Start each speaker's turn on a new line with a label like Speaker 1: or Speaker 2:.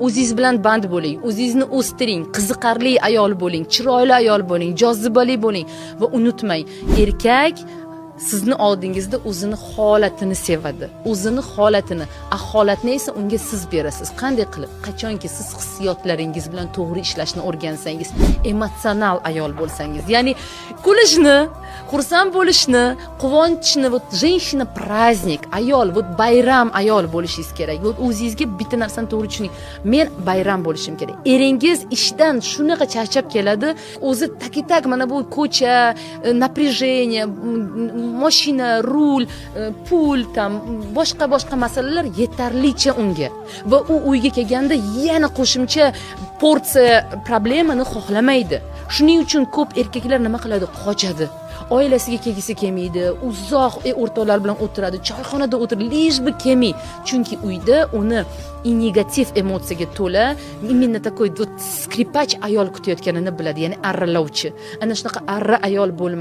Speaker 1: O'zingiz bilan band bo'ling, o'zingizni o'stiring, qiziqarli ayol bo'ling, chiroyli ayol bo'ling, jozibali bo'ling va unutmang, erkak sizni oldingizda o'zini holatini sevadi. O'zini holatini, holatni esa unga siz berasiz. Qanday qilib? Qachonki siz hissiyotlaringiz bilan to'g'ri ishlashni o'rgansangiz, emotsional ayol bo'lsangiz, ya'ni kulishni, xursand bo'lishni, quvonchni, женщина праздник, ayol, bayram ayol bo'lishingiz kerak. O'zingizga bitta narsani to'g'ri tushuning. Men bayram bo'lishim kerak. Eringiz ishdan shunaqa charchab keladi, o'zi tak mana bu ko'cha, напряжение, mashina, rul, pul, tam boshqa masalalar yetarlicha unga. Va u uyga kelganda yana qo'shimcha porsiya problemani xohlamaydi. Shuning uchun ko'p erkaklar nima qiladi? Qochadi. Oilasiga kelgisi kelmaydi, uzoq o'rtoqlar bilan o'tiradi, choyxonada o'tiradi, lishbi kelmay. Chunki uyda uni negativ emotsiyaga to'la, именно такой вот skripach ayol kutayotganini biladi, ya'ni arralovchi. Ana shunaqa arra ayol bo'lmaydi.